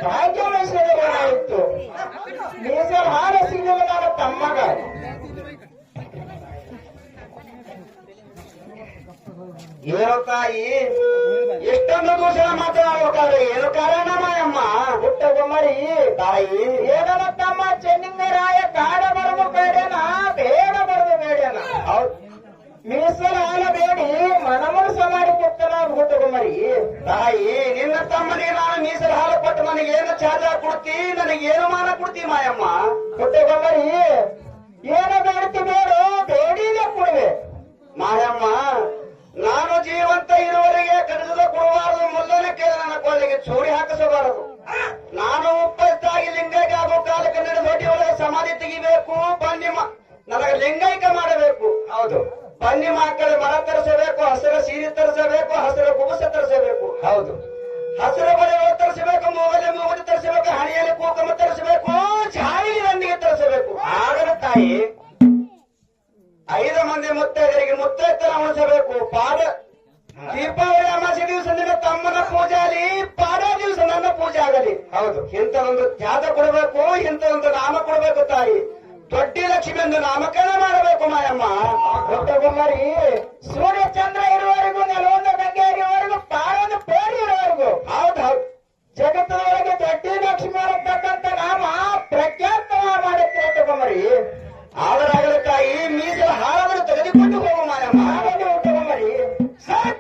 ಭಾಗ್ಯ ಇತ್ತು ಮೀಸಲು ಹಾರ ಸಿಗಲಿಲ್ಲ ನನ್ನ ತಮ್ಮಗ. ಏನು ತಾಯಿ ಎಷ್ಟೊಂದು ದೂಷಣ ಮಾತನಾಡಬೇಕಾದ್ರೆ ಏನು ಕಾರಣ ಮಾಯಮ್ಮ? ಹುಟ್ಟಗೊಮ್ಮರಿ ತಾಯಿ ಏನನ ತಮ್ಮ ಚೆನ್ನಿಂಗರಾಯ ಕಾಡ ಬರದು ಬೇಡೇನ ಬೇಡ ಬರದು ಬೇಡೇನ ಮೀಸಲು ಹಾಲ ಬೇಡಿ ಮನಮನಸ ಮಾಡಿ ಕೊಟ್ಟನ ಹುಟ್ಟಗೊಮ್ಮರಿ. ತಾಯಿ ನಿನ್ನ ತಮ್ಮನಿಗೆ ನಾನು ಮೀಸಲು ಹಾಲು ಕೊಟ್ಟು ನನಗೇನು ಚಾರ್ಜ ಕೊಡ್ತಿ, ನನಗೇನು ಮಾನ ಕೊಡ್ತಿ ಮಾಯಮ್ಮ? ಹುಟ್ಟಗೊಮ್ಮರಿ ಏನು ಬೇಡ್ತಿ ಬೇಡು ಬೇಡಿದೆ ಕೊಡುವೆ ಮಾಯಮ್ಮ. ನಾನು ಜೀವಂತ ಇರುವವರೆಗೆ ಕಡಿದ ಕೊಡಬಾರದು, ಮೊದಲನೇ ಕೇಳಿ ನನ್ನ ಕೊಳ್ಳಿಗೆ ಚೂರಿ ಹಾಕಿಸಬಾರದು. ನಾನು ಉಪಸ್ಥಾಗಿ ಲಿಂಗೈಕ ಆಗೋ ಕಾಲಕ್ಕೆ ನಡೆದೊಡ್ಡಿ ಒಳಗೆ ಸಮಾಧಿ ತೆಗಿಬೇಕು, ನನಗೆ ಲಿಂಗೈಕ ಮಾಡಬೇಕು. ಹೌದು, ಬನ್ನಿ ಮಕ್ಕಳು ಮರ ತರಿಸಬೇಕು, ಹಸಿರು ಸೀರೆ ತರಿಸಬೇಕು, ಹಸಿರು ಕುಬಸ ತರಿಸಬೇಕು. ಹೌದು, ಹಸಿರು ಬಳೆ ತರಿಸಬೇಕು, ಮೂಗಲಿ ತರಿಸಬೇಕು, ಹಣಿಯಲ್ಲಿ ಕುಂಕುಮ ತರಿಸಬೇಕು, ಚಾವಿಗೆ ದಂಡಿಗೆ ತರಿಸಬೇಕು. ಆಗದ ತಾಯಿ 5 ಮಂದಿ ಮುತ್ತೈದರಿಗೆ ಮುತ್ತೈತರ ಉಣಿಸಬೇಕು. ದೀಪಾವಳಿ ಅಮಾಸೆ ದಿವಸ ನಿನ್ನ ತಮ್ಮನ ಪೂಜೆ ಆಗಲಿ, ಪಾಡ ದಿವಸ ನನ್ನ ಪೂಜೆ ಆಗಲಿ. ಹೌದು, ಇಂಥದೊಂದು ತ್ಯಾಗ ಕೊಡಬೇಕು, ಇಂಥದೊಂದು ನಾಮ ಕೊಡಬೇಕು ತಾಯಿ. ದೊಡ್ಡ ಲಕ್ಷ್ಮಿ ಎಂದು ನಾಮಕರಣ ಮಾಡಬೇಕು ಮಾಯಮ್ಮ. ದೊಡ್ಡಗೊಮ್ಮರಿ ಸೂರ್ಯ ಚಂದ್ರ ಇರುವವರೆಗೂ, ನೆಲವೊಂದು ಗಂಗೆ ಇರುವವರೆಗೂ, ಪಾಡೊಂದು ಪೇರಿ ಇರುವವರೆಗೂ. ಹೌದೌದು, ಜಗತ್ತದೊಳಗೆ ದೊಡ್ಡ ಲಕ್ಷ್ಮಿ ಅಂತಕ್ಕಂಥ ನಾಮ ಪ್ರಖ್ಯಾತ ಮಾಡುತ್ತೆ ದೊಡ್ಡಗೊಮ್ಮರಿ. ಆದರಾಗಲು ತಾಯಿ ಮೀಸಲು ಹಾಳಾದರೂ ತೆಗೆದುಕೊಂಡು ಹೋಗು ಮಾಯಮ್ಮ. ಹುಟ್ಟಗೊಮ್ಮರಿ ಸತ್ಯ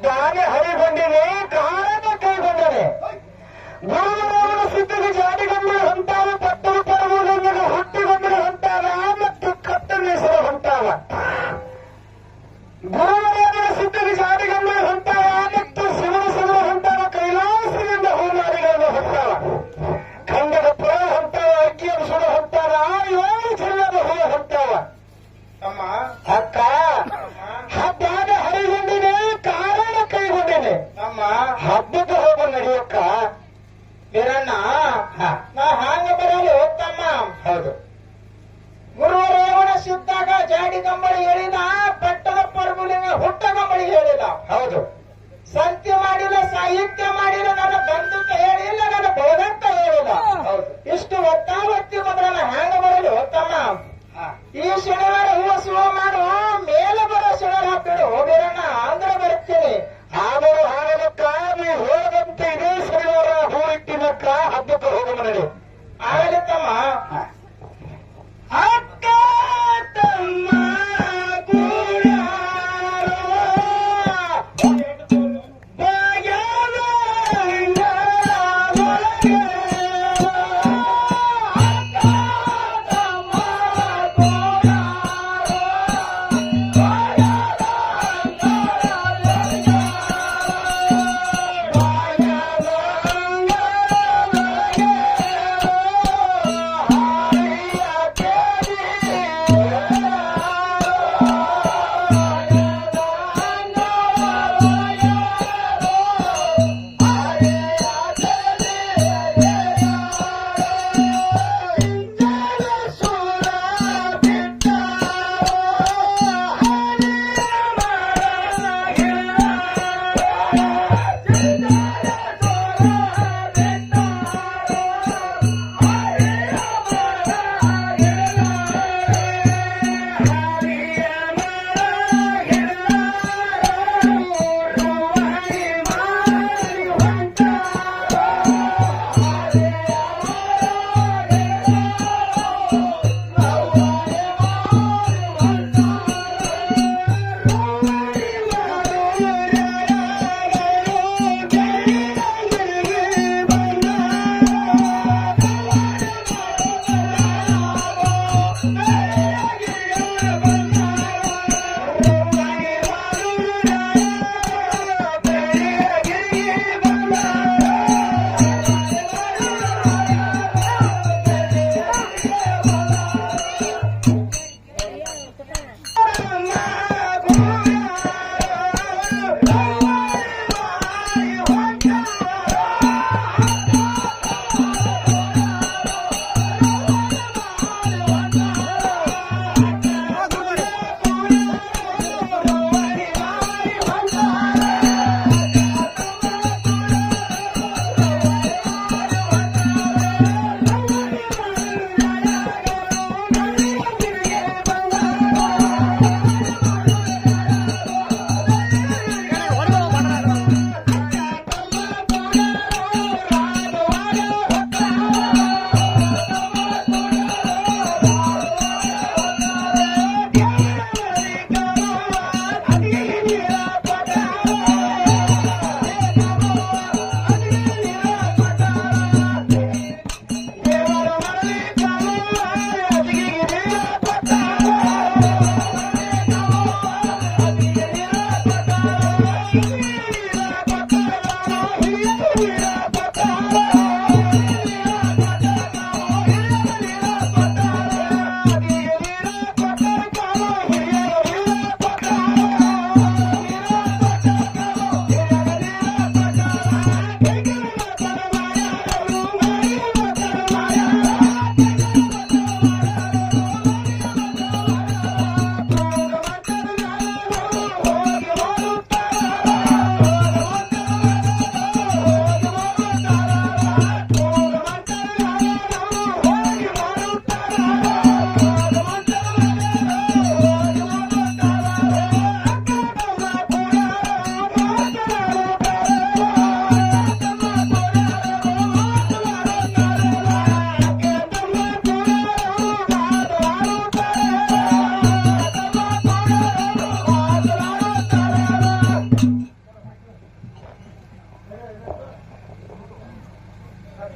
ಹಬ್ಬಾಗೆ ಹರಿಗೊಂಡಿದೆ ಕಾರಣ ಕೈಗೊಂಡನೆ ಗುರುವರ ಸಿದ್ಧಿಗೆ ಜಾಡಿಗೊಂಬೆ ಹೊಂಟಾವ ಪಟ್ಟಣ ಪರಮೂಲ ಹುಟ್ಟಿಗೊಂಬೆ ಹೊಂಟಾವ ಮತ್ತು ಕತ್ತನೇಶ್ವರ ಹೊಂಟಾವ ಗುರುವರ ಸಿದ್ಧಿಗೆ ಜಾಡಿಗೊಂಬೆ ಹೊಂಟಾವ ಮತ್ತು ಶಿವನ ಸಭೆ ಹೊಂಟಾವ ಕೈಲಾಸದಿಂದ ಹೂಮಾರಿಗಳನ್ನು ಹೊಂಟಾವ ಖಂಡದ ಪುರ ಹೊಂಟಾವ ಅಕ್ಕಿಯ ಸುಡ ಹೊಂಟಾವ 7 ಜಿಲ್ಲೆದ ಹೂವ ಹೊಂಟಾವ ತಮ್ಮ ಅಕ್ಕ ಹಬ್ಬಾಗ ಹರಿಗೊಂಡಿದೆ ಕಾರಣ ಕೈಗೊಂಡಿದೆ ತಮ್ಮ ಹಬ್ಬಕ್ಕೆ ಹೋಗ ನಡೆಯಕ್ಕ ವೀರಣ್ಣ ನಾ ಹಾಂಗ ಬರಲು ತಮ್ಮ ಹೌದು ಗುರುವರೇವಣ ಸಿದ್ಧಾಗ ಜಾಡಿ ಗಂಬಳಿ ಹೇಳಿದ ಪಟ್ಟದ ಪರ್ಬುಲಿಂಗ ಹುಟ್ಟ ಗಂಬಳಿ ಹೇಳಿದ ಹೌದು ಸಂತೆ ಮಾಡಿಲ್ಲ ಸಾಹಿತ್ಯ ಮಾಡಿಲ್ಲ ನನ್ನ ಬಂಧುತ್ತ ಹೇಳಿಲ್ಲ ನನ್ನ ಬೋಧತ್ತ ಹೇಳಿಲ್ಲ ಹೌದು ಇಷ್ಟು ಒತ್ತಾವತ್ತಿ ಬಂದ್ರೆ ನಾ ಹ್ಯಾಂಗ ಬರಲು ತಮ್ಮ ಈ ಶನಿವಾರ ಹೂವ ಸುವ ಮಾಡು ಮೇಲೆ ಬರೋ ಶನಿವಾರ ಹಾಕ್ಬಿಡು ವೀರಣ್ಣ ಅಂದ್ರೆ ಬರ್ತೀನಿ ಆದರೂ ಹಾಗಲಕ್ಕ ನೀವು ಹೋಗದಂತೆ ಇದೇ ಶನಿವಾರ ಹೂವಿಟ್ಟಿನಕ್ಕ ಹಬ್ಬಕ್ಕೆ ಹೋಗ ನಡೆ ಆಗಲಿ ತಮ್ಮ ಅಕ್ಕ ತಮ್ಮ ಕೂಡಾರೋ ಬಾಯಾದ ಒಳಗೆ ಅಕ್ಕ ತಮ್ಮ ಕೂಡಾರೋ ಬಾಯಾದ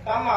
ತಮ್ಮ